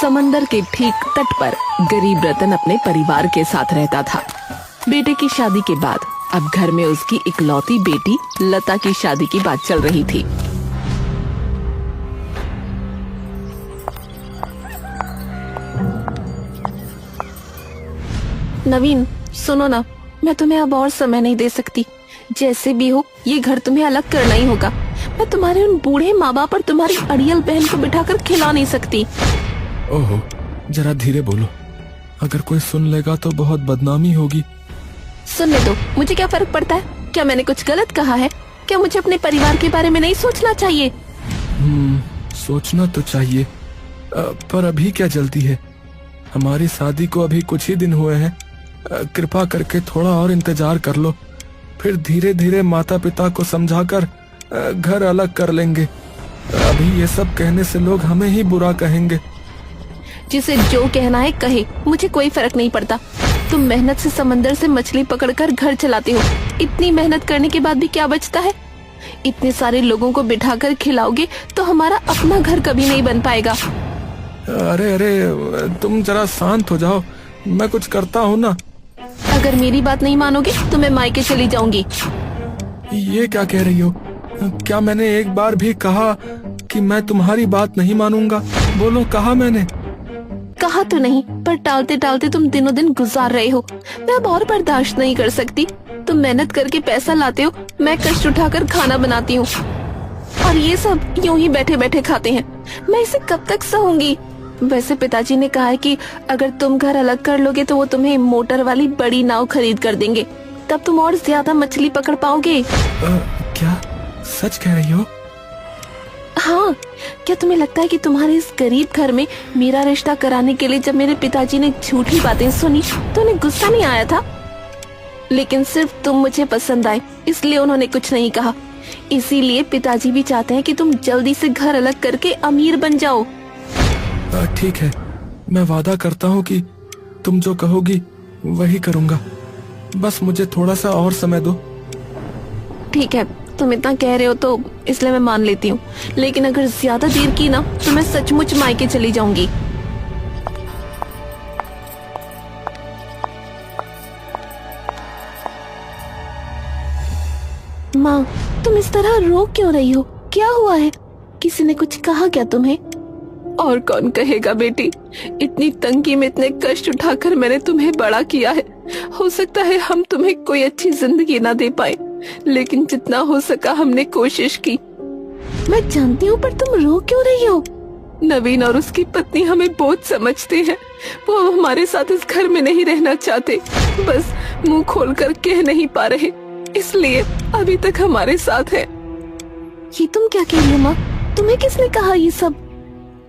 समंदर के ठीक तट पर गरीब रतन अपने परिवार के साथ रहता था। बेटे की शादी के बाद अब घर में उसकी इकलौती बेटी लता की शादी की बात चल रही थी। नवीन, सुनो ना, मैं तुम्हें अब और समय नहीं दे सकती। जैसे भी हो ये घर तुम्हें अलग करना ही होगा। मैं तुम्हारे उन बूढ़े माँ बाप और तुम्हारी अड़ियल बहन को बिठाकर खिला नहीं सकती। ओहो, जरा धीरे बोलो, अगर कोई सुन लेगा तो बहुत बदनामी होगी। सुनने दो, मुझे क्या फर्क पड़ता है? क्या मैंने कुछ गलत कहा है? क्या मुझे अपने परिवार के बारे में नहीं सोचना चाहिए? सोचना तो चाहिए, पर अभी क्या जल्दी है? हमारी शादी को अभी कुछ ही दिन हुए हैं। कृपा करके थोड़ा और इंतजार कर लो, फिर धीरे धीरे माता पिता को समझाकर घर अलग कर लेंगे। अभी ये सब कहने से लोग हमें ही बुरा कहेंगे। जिसे जो कहना है कहे, मुझे कोई फर्क नहीं पड़ता। तुम मेहनत से समंदर से मछली पकड़कर घर चलाते हो। इतनी मेहनत करने के बाद भी क्या बचता है? इतने सारे लोगों को बिठाकर खिलाओगे तो हमारा अपना घर कभी नहीं बन पाएगा। अरे अरे, तुम जरा शांत हो जाओ, मैं कुछ करता हूँ ना। अगर मेरी बात नहीं मानोगे तो मैं मायके चली जाऊंगी। ये क्या कह रही हो? क्या मैंने एक बार भी कहा कि मैं तुम्हारी बात नहीं मानूंगा? बोलो, कहा मैंने? कहा तो नहीं, पर टालते टालते तुम दिनों दिन गुजार रहे हो। मैं अब और बर्दाश्त नहीं कर सकती। तुम मेहनत करके पैसा लाते हो, मैं कष्ट उठाकर खाना बनाती हूँ, और ये सब यूं ही बैठे बैठे खाते हैं। मैं इसे कब तक सहूंगी? वैसे पिताजी ने कहा है कि अगर तुम घर अलग कर लोगे तो वो तुम्हें मोटर वाली बड़ी नाव खरीद कर देंगे। तब तुम और ज्यादा मछली पकड़ पाओगे। क्या सच कह रही हो? हाँ, क्या तुम्हें लगता है कि तुम्हारे इस गरीब घर में मेरा रिश्ता कराने के लिए जब मेरे पिताजी ने झूठी बातें सुनी तो उन्हें गुस्सा नहीं आया था? लेकिन सिर्फ तुम मुझे पसंद आए इसलिए उन्होंने कुछ नहीं कहा। इसीलिए पिताजी भी चाहते हैं कि तुम जल्दी से घर अलग करके अमीर बन जाओ। ठीक है, मैं वादा करता हूँ कि तुम जो कहोगी वही करूँगा। बस मुझे थोड़ा सा और समय दो। ठीक है, तुम इतना कह रहे हो तो इसलिए मैं मान लेती हूँ, लेकिन अगर ज्यादा देर की ना तो मैं सचमुच मायके चली जाऊंगी। माँ, तुम इस तरह रो क्यों रही हो? क्या हुआ है? किसी ने कुछ कहा क्या तुम्हें? और कौन कहेगा बेटी, इतनी तंगी में इतने कष्ट उठाकर मैंने तुम्हें बड़ा किया है। हो सकता है हम तुम्हें कोई अच्छी जिंदगी ना दे पाए, लेकिन जितना हो सका हमने कोशिश की। मैं जानती हूँ, पर तुम रो क्यों रही हो? नवीन और उसकी पत्नी हमें बहुत समझते हैं। वो हमारे साथ इस घर में नहीं रहना चाहते, बस मुंह खोलकर कह नहीं पा रहे, इसलिए अभी तक हमारे साथ है। ये तुम क्या कह रही हो माँ? तुम्हें किसने कहा ये सब?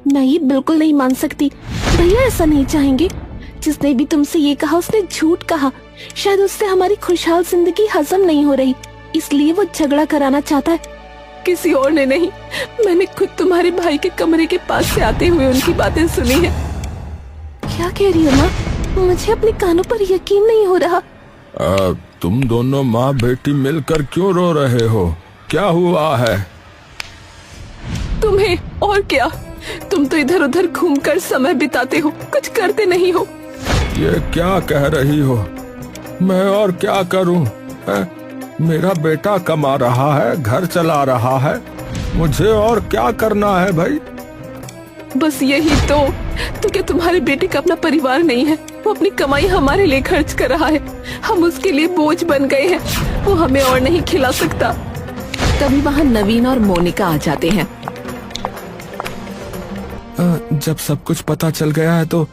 मैं ये बिल्कुल नहीं मान सकती। भैया ऐसा नहीं चाहेंगे। जिसने भी तुमसे ये कहा उसने झूठ कहा। शायद उससे हमारी खुशहाल जिंदगी हजम नहीं हो रही, इसलिए वो झगड़ा कराना चाहता है, किसी और ने नहीं। मैंने खुद तुम्हारे भाई के कमरे के पास से आते हुए उनकी बातें सुनी है। क्या कह रही हो माँ? मुझे अपने कानों पर यकीन नहीं हो रहा। तुम दोनों माँ बेटी मिलकर क्यों रो रहे हो? क्या हुआ है? तुम्हें और क्या, तुम तो इधर उधर घूमकर समय बिताते हो, कुछ करते नहीं हो। ये क्या कह रही हो? मैं और क्या करूं? मेरा बेटा कमा रहा है, घर चला रहा है, मुझे और क्या करना है भाई? बस यही तो क्या तुम्हारे बेटे का अपना परिवार नहीं है? वो अपनी कमाई हमारे लिए खर्च कर रहा है, हम उसके लिए बोझ बन गए हैं। वो हमें और नहीं खिला सकता। तभी वहाँ नवीन और मोनिका आ जाते हैं। जब सब कुछ पता चल गया है तो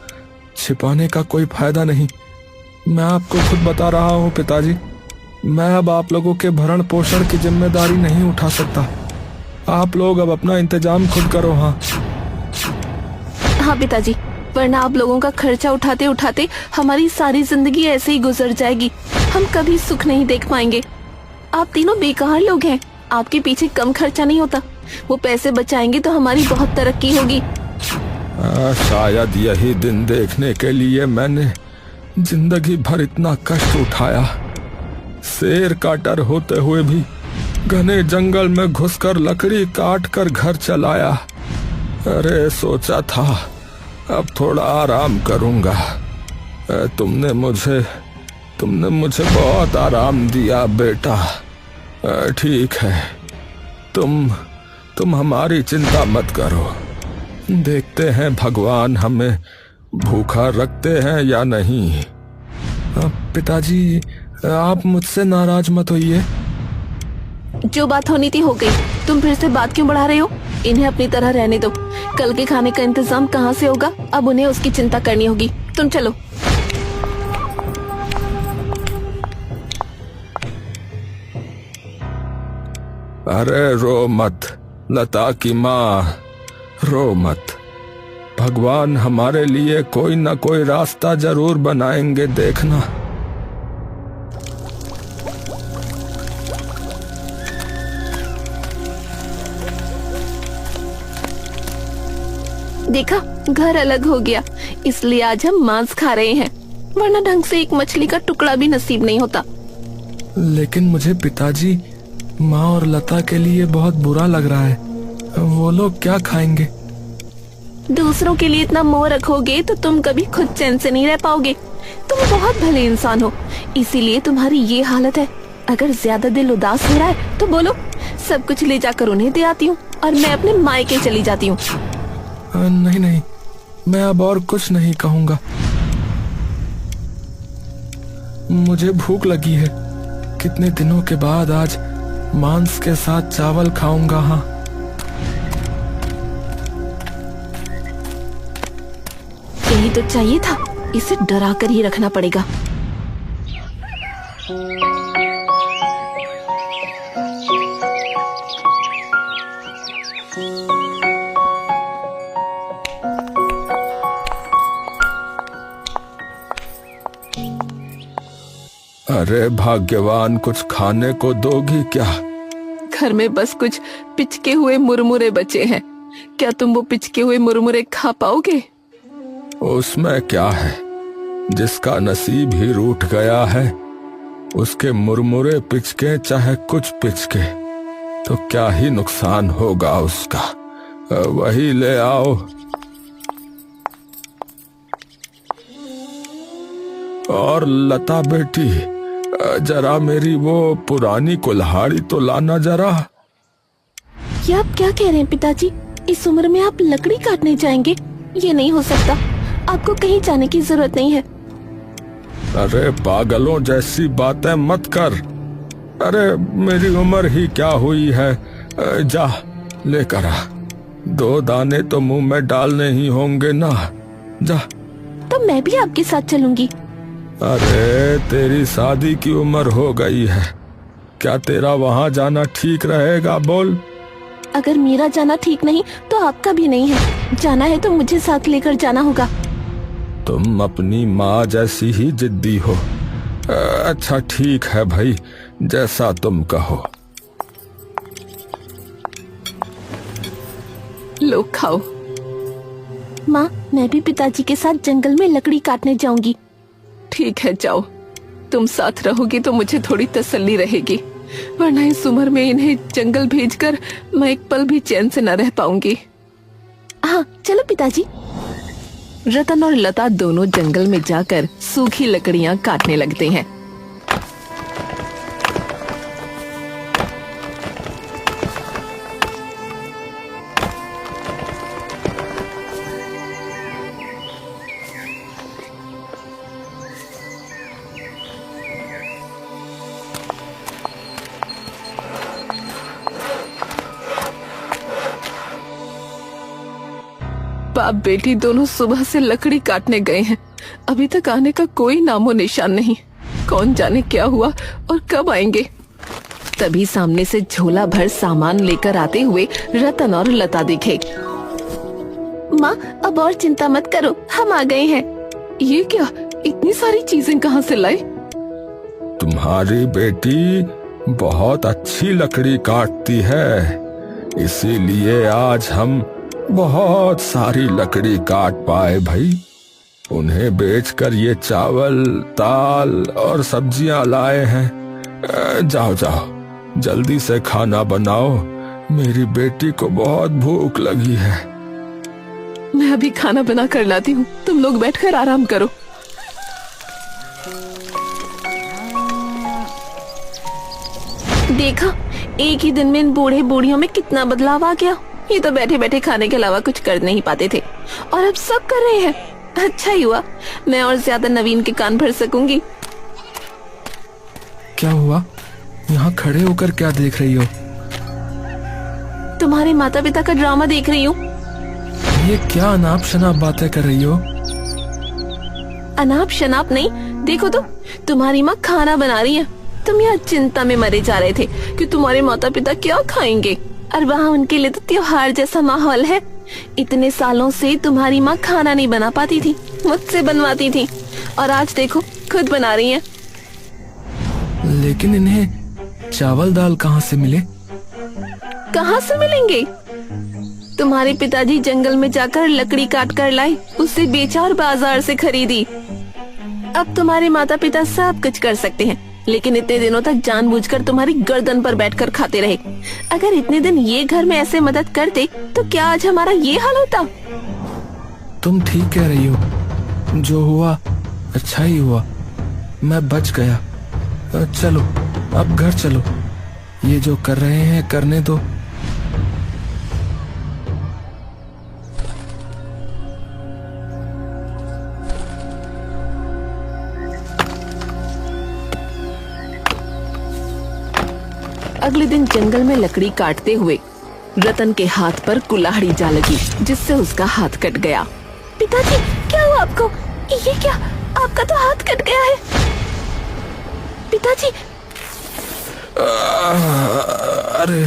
छिपाने का कोई फायदा नहीं। मैं आपको खुद बता रहा हूँ पिताजी, मैं अब आप लोगों के भरण पोषण की जिम्मेदारी नहीं उठा सकता। आप लोग अब अपना इंतजाम खुद करो। हाँ पिताजी, वरना आप लोगों का खर्चा उठाते उठाते हमारी सारी जिंदगी ऐसे ही गुजर जाएगी। हम कभी सुख नहीं देख पाएंगे। आप तीनों बेकार लोग हैं, आपके पीछे कम खर्चा नहीं होता। वो पैसे बचाएंगे तो हमारी बहुत तरक्की होगी। शायद यही दिन देखने के लिए मैंने जिंदगी भर इतना कष्ट उठाया। शेर का डर होते हुए भी घने जंगल में घुसकर लकड़ी काट कर घर चलाया। अरे सोचा था अब थोड़ा आराम करूंगा। तुमने मुझे बहुत आराम दिया बेटा। ठीक है, तुम हमारी चिंता मत करो। देखते हैं भगवान हमें भूखा रखते हैं या नहीं। पिताजी, आप मुझसे नाराज मत होइए। जो बात होनी थी हो गई, तुम फिर से बात क्यों बढ़ा रहे हो? इन्हें अपनी तरह रहने दो। कल के खाने का इंतजाम कहाँ से होगा? अब उन्हें उसकी चिंता करनी होगी। तुम चलो। अरे रो मत लता की माँ, रो मत। भगवान हमारे लिए कोई ना कोई रास्ता जरूर बनाएंगे, देखना। देखा, घर अलग हो गया, इसलिए आज हम मांस खा रहे हैं, वरना ढंग से एक मछली का टुकड़ा भी नसीब नहीं होता। लेकिन मुझे पिताजी, माँ और लता के लिए बहुत बुरा लग रहा है। वो लोग क्या खाएंगे? दूसरों के लिए इतना मोह रखोगे तो तुम कभी खुद चैन से नहीं रह पाओगे। तुम बहुत भले इंसान हो, इसीलिए तुम्हारी ये हालत है। अगर ज्यादा दिल उदास हो रहा है तो बोलो, सब कुछ ले जाकर उन्हें दे आती हूँ और मैं अपने मायके चली जाती हूँ। नहीं, मैं अब और कुछ नहीं कहूँगा। मुझे भूख लगी है। कितने दिनों के बाद आज मांस के साथ चावल खाऊंगा। हाँ, यही तो चाहिए था। इसे डरा कर ही रखना पड़ेगा। अरे भाग्यवान, कुछ खाने को दोगी क्या? घर में बस कुछ पिचके हुए मुरमुरे बचे हैं। क्या तुम वो पिचके हुए मुरमुरे खा पाओगे? उसमें क्या है, जिसका नसीब ही रूठ गया है उसके मुरमुरे पिचके चाहे कुछ पिचके तो क्या ही नुकसान होगा उसका। वही ले आओ। और लता बेटी, जरा मेरी वो पुरानी कुल्हाड़ी तो लाना जरा। ये आप क्या कह रहे हैं पिताजी? इस उम्र में आप लकड़ी काटने जाएंगे? ये नहीं हो सकता। आपको कहीं जाने की जरूरत नहीं है। अरे पागलों जैसी बातें मत कर। अरे मेरी उम्र ही क्या हुई है। जा लेकर आ। 2 दाने तो मुंह में डालने ही होंगे ना। जा। तो मैं भी आपके साथ चलूंगी। अरे तेरी शादी की उम्र हो गई है, क्या तेरा वहाँ जाना ठीक रहेगा? बोल। अगर मेरा जाना ठीक नहीं तो आपका भी नहीं है। जाना है तो मुझे साथ लेकर जाना होगा। तुम अपनी माँ जैसी ही जिद्दी हो। अच्छा ठीक है भाई, जैसा तुम कहो। लो खाओ। माँ, मैं भी पिताजी के साथ जंगल में लकड़ी काटने जाऊंगी। ठीक है, जाओ। तुम साथ रहोगी तो मुझे थोड़ी तसल्ली रहेगी, वरना इस उम्र में इन्हें जंगल भेजकर मैं एक पल भी चैन से न रह पाऊंगी। हाँ चलो पिताजी। रतन और लता दोनों जंगल में जाकर सूखी लकड़ियां काटने लगते हैं। बाप बेटी दोनों सुबह से लकड़ी काटने गए हैं, अभी तक आने का कोई नामो निशान नहीं। कौन जाने क्या हुआ और कब आएंगे। तभी सामने से झोला भर सामान लेकर आते हुए रतन और लता दिखे। माँ, अब और चिंता मत करो, हम आ गए हैं। ये क्या, इतनी सारी चीजें कहाँ से लाए? तुम्हारी बेटी बहुत अच्छी लकड़ी काटती है, इसीलिए आज हम बहुत सारी लकड़ी काट पाए भाई। उन्हें बेचकर ये चावल, दाल और सब्जियां लाए हैं। जाओ जाओ, जल्दी से खाना बनाओ, मेरी बेटी को बहुत भूख लगी है। मैं अभी खाना बना कर लाती हूँ, तुम लोग बैठकर आराम करो। देखा, एक ही दिन में इन बूढ़े बूढ़ियों में कितना बदलाव आ गया। ये तो बैठे बैठे खाने के अलावा कुछ कर नहीं पाते थे और अब सब कर रहे हैं। अच्छा ही हुआ, मैं और ज्यादा नवीन के कान भर सकूंगी। क्या हुआ? यहाँ खड़े होकर क्या देख रही हो? तुम्हारे माता पिता का ड्रामा देख रही हूँ। ये क्या अनाप शनाप बातें कर रही हो? अनाप शनाप नहीं, देखो तो तुम्हारी माँ खाना बना रही है। तुम यहाँ चिंता में मरे जा रहे थे कि तुम्हारे माता पिता क्या खाएंगे, और वहाँ उनके लिए तो त्योहार जैसा माहौल है। इतने सालों से तुम्हारी माँ खाना नहीं बना पाती थी, मुझसे बनवाती थी, और आज देखो खुद बना रही हैं। लेकिन इन्हें चावल दाल कहाँ से मिले? कहाँ से मिलेंगे? तुम्हारे पिताजी जंगल में जाकर लकड़ी काट कर लाए, उसे बेचा और बाजार से खरीदी। अब तुम्हारे माता पिता सब कुछ कर सकते हैं, लेकिन इतने दिनों तक जानबूझकर तुम्हारी गर्दन पर बैठकर खाते रहे। अगर इतने दिन ये घर में ऐसे मदद करते तो क्या आज हमारा ये हाल होता? तुम ठीक कह रही हो, जो हुआ अच्छा ही हुआ, मैं बच गया। चलो अब घर चलो, ये जो कर रहे हैं करने दो। अगले दिन जंगल में लकड़ी काटते हुए रतन के हाथ पर कुल्हाड़ी जा लगी, जिससे उसका हाथ कट गया। पिताजी, क्या हुआ आपको? ये क्या, आपका तो हाथ कट गया है। पिताजी। अरे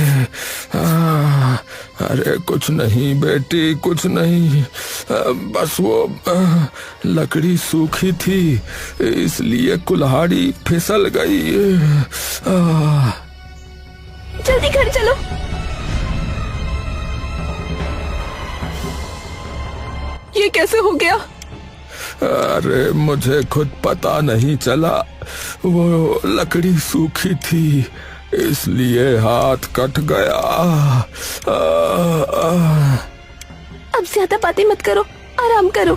अरे कुछ नहीं बेटी, कुछ नहीं, बस वो लकड़ी सूखी थी, इसलिए कुल्हाड़ी फिसल गई। जल्दी घर चलो। ये कैसे हो गया? अरे मुझे खुद पता नहीं चला, वो लकड़ी सूखी थी इसलिए हाथ कट गया। अब ज्यादा बातें मत करो, आराम करो।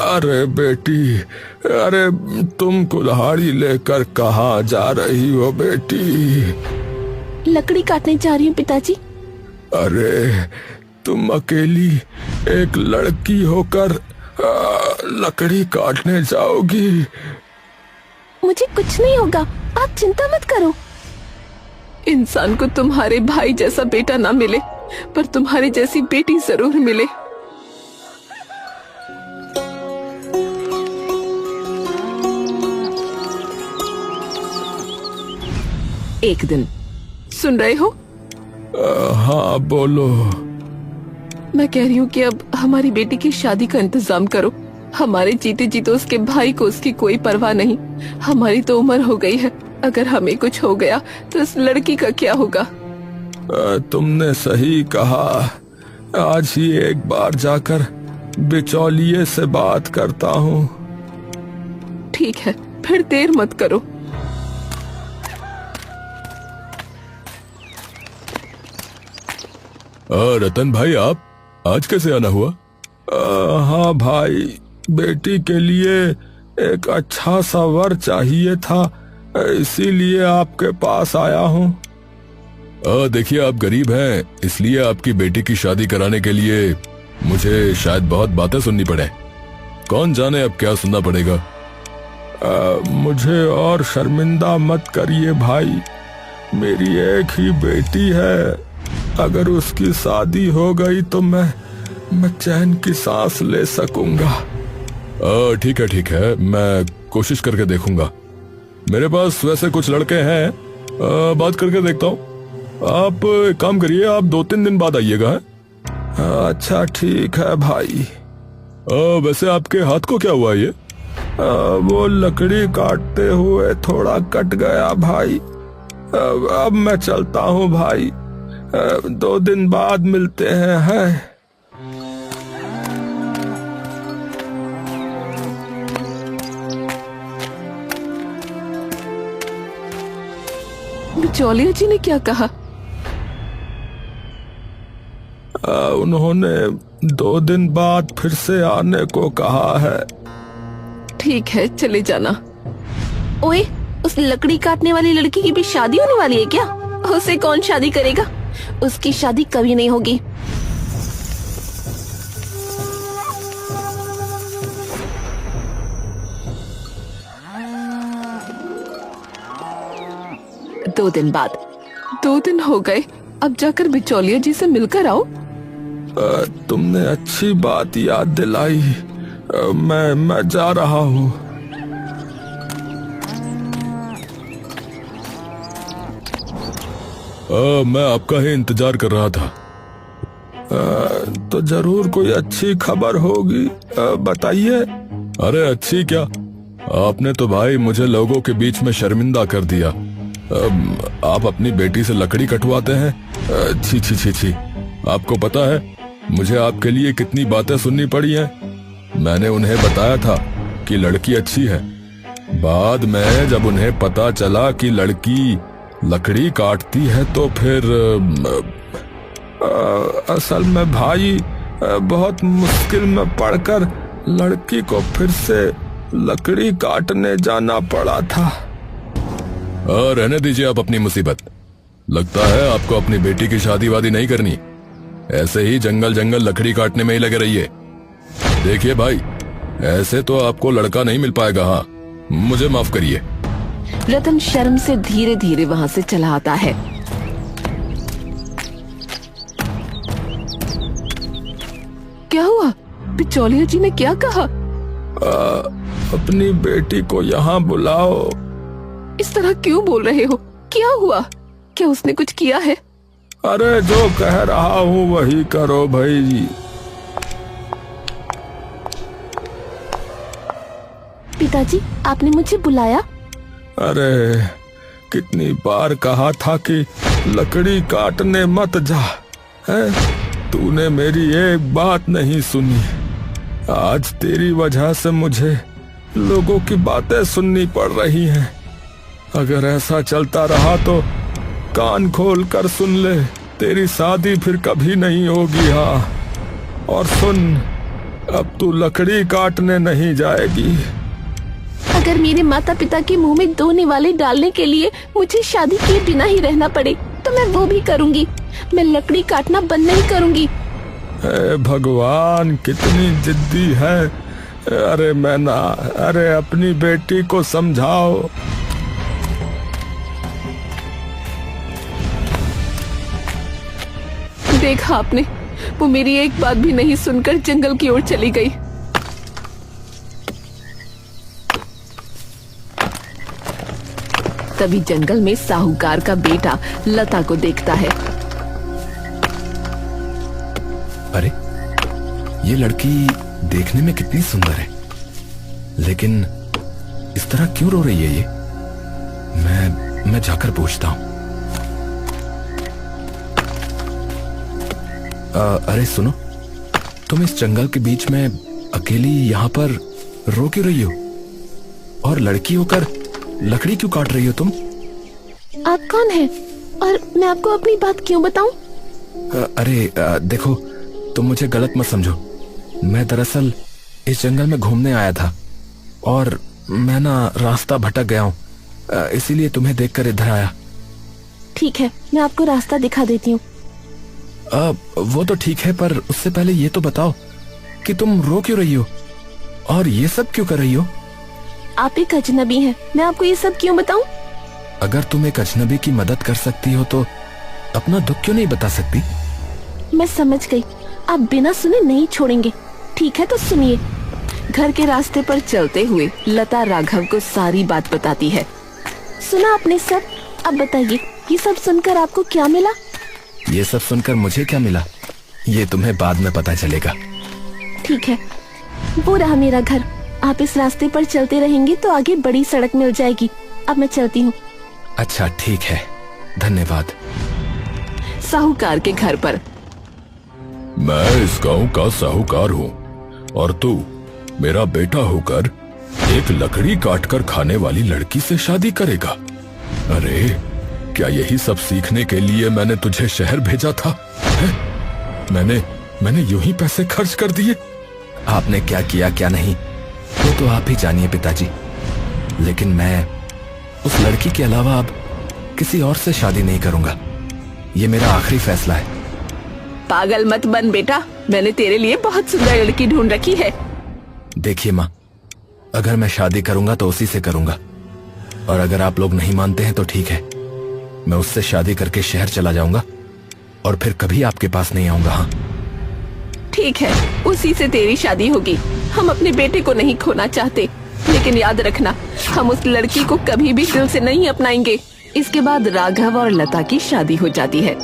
अरे बेटी, अरे तुम कुल्हाड़ी लेकर कहाँ जा रही हो बेटी? लकड़ी काटने जा रही हूँ पिताजी। अरे तुम अकेली एक लड़की होकर लकड़ी काटने जाओगी? मुझे कुछ नहीं होगा, आप चिंता मत करो। इंसान को तुम्हारे भाई जैसा बेटा ना मिले, पर तुम्हारी जैसी बेटी जरूर मिले। एक दिन, सुन रहे हो? हाँ बोलो। मैं कह रही हूँ कि अब हमारी बेटी की शादी का इंतजाम करो। हमारे जीते जीते उसके भाई को उसकी कोई परवाह नहीं। हमारी तो उम्र हो गई है, अगर हमें कुछ हो गया तो इस लड़की का क्या होगा? तुमने सही कहा, आज ही एक बार जाकर बिचौलिए से बात करता हूँ। ठीक है, फिर देर मत करो। रतन भाई, आप आज कैसे आना हुआ? हाँ भाई, बेटी के लिए एक अच्छा सा वर चाहिए था, इसीलिए आपके पास आया हूँ। देखिए, आप गरीब हैं, इसलिए आपकी बेटी की शादी कराने के लिए मुझे शायद बहुत बातें सुननी पड़े। कौन जाने अब क्या सुनना पड़ेगा। मुझे और शर्मिंदा मत करिए भाई, मेरी एक ही बेटी है। अगर उसकी शादी हो गई तो मैं चैन की सांस ले सकूंगा। ठीक है, मैं कोशिश करके देखूंगा। मेरे पास वैसे कुछ लड़के हैं, बात करके देखता हूँ। आप एक काम करिए, आप 2-3 दिन बाद आइएगा। अच्छा ठीक है भाई। वैसे आपके हाथ को क्या हुआ? ये वो लकड़ी काटते हुए थोड़ा कट गया भाई। अब मैं चलता हूँ भाई, 2 दिन बाद मिलते हैं। बिचौलिया जी ने क्या कहा? उन्होंने 2 दिन बाद फिर से आने को कहा है। ठीक है, चले जाना। ओए, उस लकड़ी काटने वाली लड़की की भी शादी होने वाली है क्या? उसे कौन शादी करेगा? उसकी शादी कभी नहीं होगी। दो दिन बाद। 2 दिन हो गए, अब जाकर बिचौलिया जी से मिलकर आओ। तुमने अच्छी बात याद दिलाई। मैं जा रहा हूँ। मैं आपका ही इंतजार कर रहा था। तो जरूर कोई अच्छी खबर होगी, बताइए। अरे अच्छी क्या, आपने तो भाई मुझे लोगों के बीच में शर्मिंदा कर दिया। आप अपनी बेटी से लकड़ी कटवाते हैं। छी छी छी छी। आपको पता है मुझे आपके लिए कितनी बातें सुननी पड़ी हैं। मैंने उन्हें बताया था कि लड़की अच्छी है। बाद में जब उन्हें पता चला कि लड़की लकड़ी काटती है तो फिर असल में भाई बहुत मुश्किल में पड़कर लड़की को फिर से लकड़ी काटने जाना पड़ा था। रहने दीजिए आप अपनी मुसीबत। लगता है आपको अपनी बेटी की शादी वादी नहीं करनी। ऐसे ही जंगल जंगल लकड़ी काटने में ही लगे रहिए। देखिए भाई, ऐसे तो आपको लड़का नहीं मिल पाएगा। हाँ, मुझे माफ करिए। रतन शर्म से धीरे धीरे वहाँ से चला आता है। क्या हुआ? बिचौलिया जी ने क्या कहा? अपनी बेटी को यहाँ बुलाओ। इस तरह क्यों बोल रहे हो? क्या हुआ? क्या उसने कुछ किया है? अरे जो कह रहा हूँ वही करो भाई। पिताजी, आपने मुझे बुलाया? अरे कितनी बार कहा था कि लकड़ी काटने मत जा, है? तूने मेरी एक बात नहीं सुनी। आज तेरी वजह से मुझे लोगों की बातें सुननी पड़ रही हैं। अगर ऐसा चलता रहा तो कान खोल कर सुन ले, तेरी शादी फिर कभी नहीं होगी। हाँ, और सुन, अब तू लकड़ी काटने नहीं जाएगी। अगर मेरे माता पिता के मुंह में 2 निवाले डालने के लिए मुझे शादी किए बिना ही रहना पड़े तो मैं वो भी करूंगी। मैं लकड़ी काटना बंद नहीं करूंगी। भगवान, कितनी जिद्दी है। अरे मैना, अरे अपनी बेटी को समझाओ। देखा आपने, वो मेरी एक बात भी नहीं सुनकर जंगल की ओर चली गई। तभी जंगल में साहूकार का बेटा लता को देखता है। अरे, ये लड़की देखने में कितनी सुंदर है, लेकिन इस तरह क्यों रो रही है ये? मैं जाकर पूछता हूँ। अरे सुनो, तुम इस जंगल के बीच में अकेली यहाँ पर रो क्यों रही हो? और लड़की होकर लकड़ी क्यों काट रही हो तुम? आप कौन हैं? और मैं आपको अपनी बात क्यों बताऊं? अरे देखो, तुम मुझे गलत मत समझो। मैं दरअसल इस जंगल में घूमने आया था और मैं ना रास्ता भटक गया हूँ, इसीलिए तुम्हें देखकर इधर आया। ठीक है, मैं आपको रास्ता दिखा देती हूँ। वो तो ठीक है, पर उससे पहले ये तो बताओ कि तुम रो क्यों रही हो और ये सब क्यों कर रही हो? आप एक अजनबी हैं, मैं आपको ये सब क्यों बताऊं? अगर तुम एक अजनबी की मदद कर सकती हो तो अपना दुख क्यों नहीं बता सकती? मैं समझ गई, आप बिना सुने नहीं छोड़ेंगे। ठीक है तो सुनिए। घर के रास्ते पर चलते हुए लता राघव को सारी बात बताती है। सुना आपने सब? अब बताइए, ये सब सुनकर आपको क्या मिला? ये सब सुनकर मुझे क्या मिला, ये तुम्हें बाद में पता चलेगा। ठीक है, वो रहा मेरा घर। आप इस रास्ते पर चलते रहेंगे तो आगे बड़ी सड़क मिल जाएगी। अब मैं चलती हूँ। अच्छा ठीक है, धन्यवाद। साहूकार के घर पर। मैं इस गांव का साहूकार हूँ और तू मेरा बेटा होकर एक लकड़ी काटकर खाने वाली लड़की से शादी करेगा? अरे क्या यही सब सीखने के लिए मैंने तुझे शहर भेजा था? है? मैंने यूं ही पैसे खर्च कर दिए। आपने क्या किया क्या नहीं वो तो आप ही जानिए पिताजी, लेकिन मैं उस लड़की के अलावा अब किसी और से शादी नहीं करूंगा। ये मेरा आखिरी फैसला है। पागल मत बन बेटा, मैंने तेरे लिए बहुत सुंदर लड़की ढूंढ रखी है। देखिए माँ, अगर मैं शादी करूंगा तो उसी से करूंगा, और अगर आप लोग नहीं मानते हैं तो ठीक है, मैं उससे शादी करके शहर चला जाऊंगा और फिर कभी आपके पास नहीं आऊंगा। हाँ ठीक है, उसी से तेरी शादी होगी। हम अपने बेटे को नहीं खोना चाहते, लेकिन याद रखना हम उस लड़की को कभी भी दिल से नहीं अपनाएंगे। इसके बाद राघव और लता की शादी हो जाती है।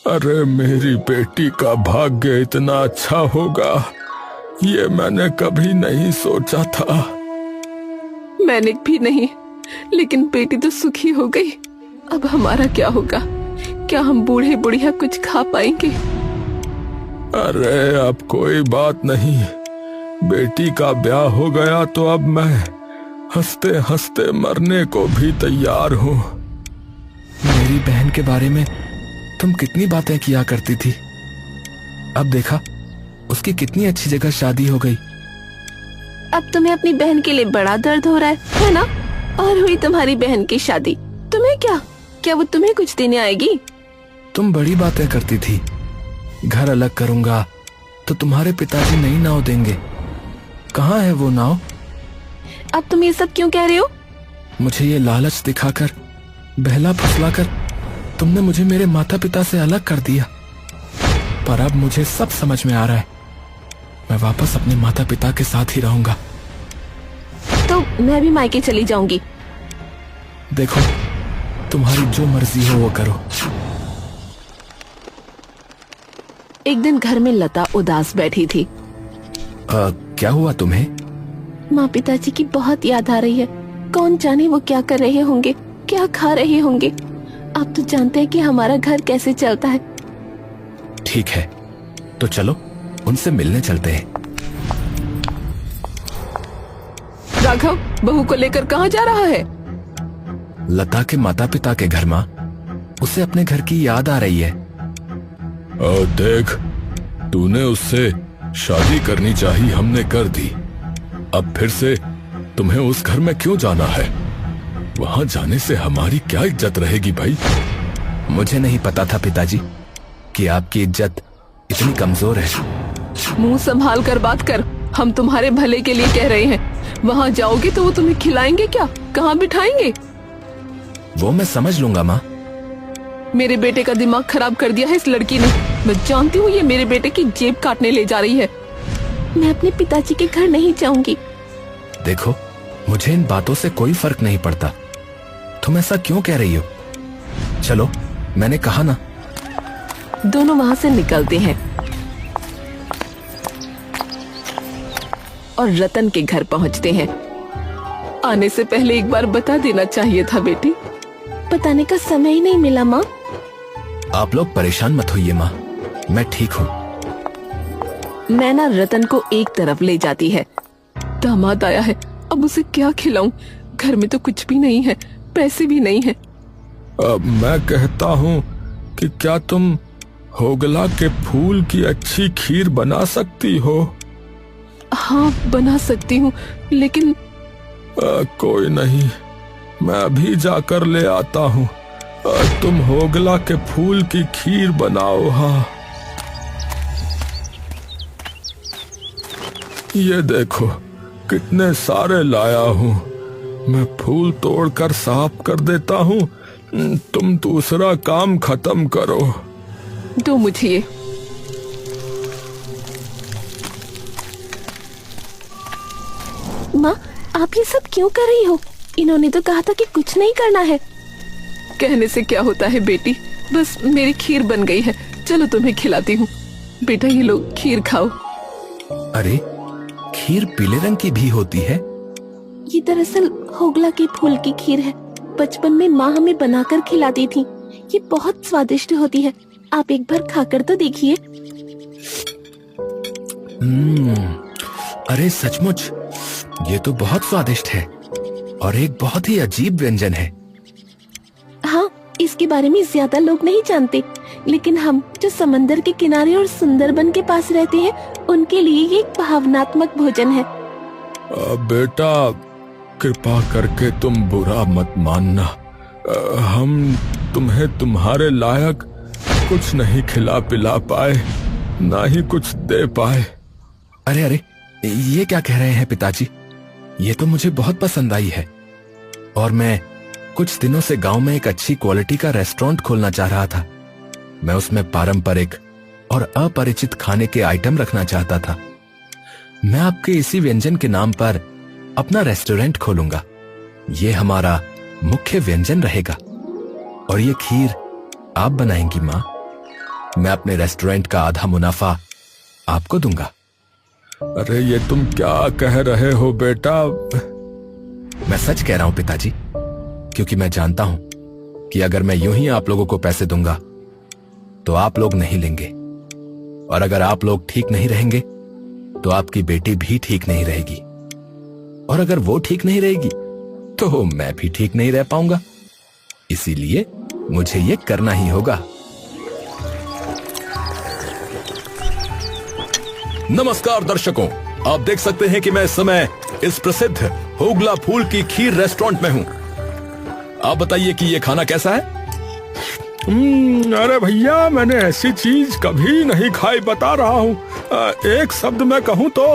अरे मेरी बेटी का भाग्य इतना अच्छा होगा, ये मैंने कभी नहीं सोचा था। मैंने भी नहीं, लेकिन बेटी तो सुखी हो गई। अब हमारा क्या होगा? क्या हम बूढ़े बुढ़िया कुछ खा पाएंगे? अरे अब कोई बात नहीं, बेटी का ब्याह हो गया तो अब मैं हंसते हंसते मरने को भी तैयार हूँ। मेरी बहन के बारे में तुम कितनी बातें किया करती थी, अब देखा उसकी कितनी अच्छी जगह शादी हो गई। अब तुम्हें अपनी बहन के लिए बड़ा दर्द हो रहा है ना? और हुई तुम्हारी बहन की शादी, तुम्हें क्या वो तुम्हें कुछ देने आएगी? तुम बड़ी बातें करती थी, घर अलग करूंगा तो तुम्हारे पिताजी नई नाव देंगे। कहाँ है वो नाव? अब तुम ये सब क्यों कह रहे हो? मुझे ये लालच दिखाकर, बहला फुसलाकर तुमने मुझे मेरे माता पिता से अलग कर दिया। पर अब मुझे सब समझ में आ रहा है, मैं वापस अपने माता पिता के साथ ही रहूंगा। तो मैं भी मायके चली जाऊंगी। देखो, तुम्हारी जो मर्जी हो वो करो। एक दिन घर में लता उदास बैठी थी। क्या हुआ तुम्हें? माँ पिताजी की बहुत याद आ रही है। कौन जाने वो क्या कर रहे होंगे, क्या खा रहे होंगे। आप तो जानते हैं कि हमारा घर कैसे चलता है। ठीक है, तो चलो उनसे मिलने चलते हैं। राघव बहू को लेकर कहाँ जा रहा है? लता के माता पिता के घर माँ, उसे अपने घर की याद आ रही है। देख, तूने उससे शादी करनी चाहिए, हमने कर दी। अब फिर से तुम्हें उस घर में क्यों जाना है? वहां जाने से हमारी क्या इज्जत रहेगी भाई? मुझे नहीं पता था पिताजी कि आपकी इज्जत इतनी कमजोर है। मुंह संभाल कर बात कर, हम तुम्हारे भले के लिए कह रहे हैं। वहाँ जाओगे तो वो तुम्हें खिलाएंगे क्या? कहाँ बिठाएंगे? वो मैं समझ लूंगा माँ। मेरे बेटे का दिमाग खराब कर दिया है इस लड़की ने। मैं जानती हूँ ये मेरे बेटे की जेब काटने ले जा रही है। मैं अपने पिताजी के घर नहीं जाऊंगी। देखो, मुझे इन बातों से कोई फर्क नहीं पड़ता। तुम ऐसा क्यों कह रही हो? चलो, मैंने कहा ना। दोनों वहाँ से निकलते हैं और रतन के घर पहुँचते हैं। आने से पहले एक बार बता देना चाहिए था बेटी। बताने का समय ही नहीं मिला माँ। आप लोग परेशान मत होइए माँ, मैं ठीक हूँ। मैना रतन को एक तरफ ले जाती है। दामाद आया है, अब उसे क्या खिलाऊं? घर में तो कुछ भी नहीं है, पैसे भी नहीं है। अब मैं कहता हूँ कि क्या तुम होगला के फूल की अच्छी खीर बना सकती हो? हाँ बना सकती हूँ, लेकिन कोई नहीं, मैं अभी जाकर ले आता हूँ। तुम होगला के फूल की खीर बनाओ। हाँ, ये देखो कितने सारे लाया हूँ। मैं फूल तोड़कर साफ कर देता हूँ, तुम दूसरा काम खत्म करो। दो मुझे ये। माँ, आप ये सब क्यों कर रही हो? इन्होंने तो कहा था कि कुछ नहीं करना है। कहने से क्या होता है बेटी, बस मेरी खीर बन गई है, चलो तुम्हें खिलाती हूँ। बेटा ये लो खीर खाओ। अरे, खीर पीले रंग की भी होती है? ये दरअसल होगला के फूल की खीर है। बचपन में माँ हमें बनाकर खिलाती थी। ये बहुत स्वादिष्ट होती है, आप एक बार खाकर तो देखिए। अरे सचमुच ये तो बहुत स्वादिष्ट है और एक बहुत ही अजीब व्यंजन है। हाँ, इसके बारे में ज्यादा लोग नहीं जानते, लेकिन हम जो समंदर के किनारे और सुंदरबन के पास रहते हैं उनके लिए ये एक भावनात्मक भोजन है। बेटा, कृपा करके तुम बुरा मत मानना। हम तुम्हें तुम्हारे लायक कुछ नहीं खिला पिला पाए, ना ही कुछ दे पाए। अरे अरे, ये क्या कह रहे हैं पिताजी? ये तो मुझे बहुत पसंद आई है और मैं कुछ दिनों से गांव में एक अच्छी क्वालिटी का रेस्टोरेंट खोलना चाह रहा था। मैं उसमें पारंपरिक और अपरिचित खाने के आइटम रखना चाहता था। मैं आपके इसी व्यंजन के नाम पर अपना रेस्टोरेंट खोलूंगा। ये हमारा मुख्य व्यंजन रहेगा और ये खीर आप बनाएंगी माँ। मैं अपने रेस्टोरेंट का आधा मुनाफा आपको दूंगा। अरे ये तुम क्या कह रहे हो बेटा? मैं सच कह रहा हूं पिताजी, क्योंकि मैं जानता हूं कि अगर मैं यूं ही आप लोगों को पैसे दूंगा तो आप लोग नहीं लेंगे, और अगर आप लोग ठीक नहीं रहेंगे तो आपकी बेटी भी ठीक नहीं रहेगी, और अगर वो ठीक नहीं रहेगी तो मैं भी ठीक नहीं रह पाऊंगा। इसीलिए मुझे ये करना ही होगा। नमस्कार दर्शकों, आप देख सकते हैं कि मैं इस समय इस प्रसिद्ध होगला फूल की खीर रेस्टोरेंट में हूं। आप बताइए कि ये खाना कैसा है? अरे भैया, मैंने ऐसी चीज कभी नहीं खाई, बता रहा हूँ। एक शब्द में कहूँ तो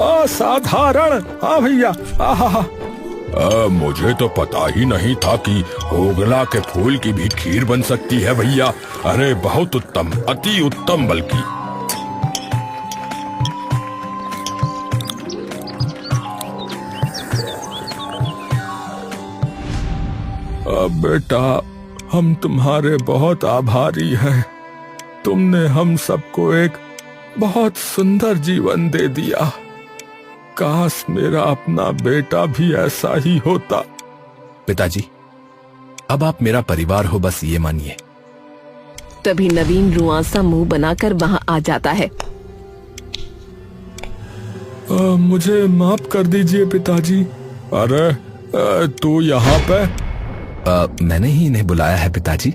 असाधारण। हाँ भैया, आहा। मुझे तो पता ही नहीं था कि होगला के फूल की भी खीर बन सकती है भैया। अरे बहुत उत्तम, अति उत्तम बल्कि। बेटा, हम तुम्हारे बहुत आभारी हैं। तुमने हम सबको एक बहुत सुंदर जीवन दे दिया। काश मेरा अपना बेटा भी ऐसा ही होता। पिताजी, अब आप मेरा परिवार हो, बस ये मानिए। तभी नवीन रुआंसा मुंह बनाकर वहाँ आ जाता है। मुझे माफ कर दीजिए पिताजी। अरे तू यहाँ पे? मैंने ही इन्हें बुलाया है पिताजी।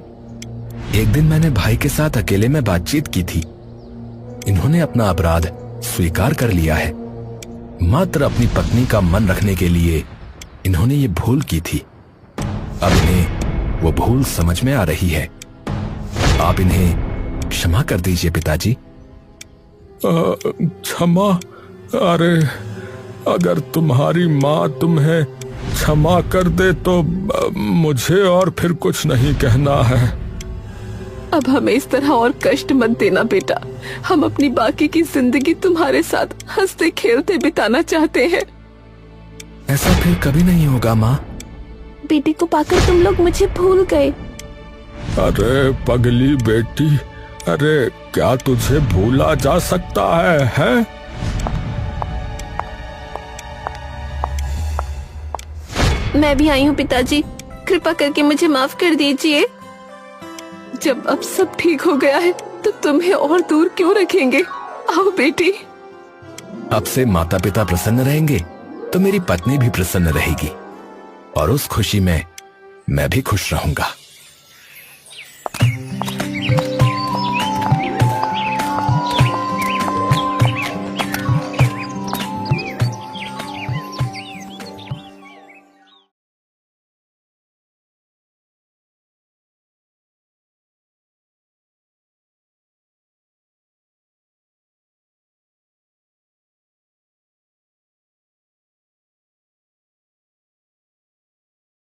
एक दिन मैंने भाई के साथ अकेले में बातचीत की थी। इन्होंने अपना अपराध स्वीकार कर लिया है। मात्र अपनी पत्नी का मन रखने के लिए इन्होंने ये भूल की थी। अब इन्हें वो भूल समझ में आ रही है। आप इन्हें क्षमा कर दीजिए पिताजी। क्षमा? अरे अगर तुम्हारी माँ तुम्हें क्षमा कर दे तो मुझे और फिर कुछ नहीं कहना है। अब हमें इस तरह और कष्ट मत देना बेटा। हम अपनी बाकी की जिंदगी तुम्हारे साथ हंसते खेलते बिताना चाहते हैं। ऐसा फिर कभी नहीं होगा माँ। बेटी को पाकर तुम लोग मुझे भूल गए। अरे पगली बेटी, अरे क्या तुझे भूला जा सकता है? मैं भी आई हूँ पिताजी, कृपा करके मुझे माफ कर दीजिए। जब अब सब ठीक हो गया है तो तुम्हें और दूर क्यों रखेंगे? आओ बेटी। अब से माता पिता प्रसन्न रहेंगे तो मेरी पत्नी भी प्रसन्न रहेगी, और उस खुशी में मैं भी खुश रहूंगा।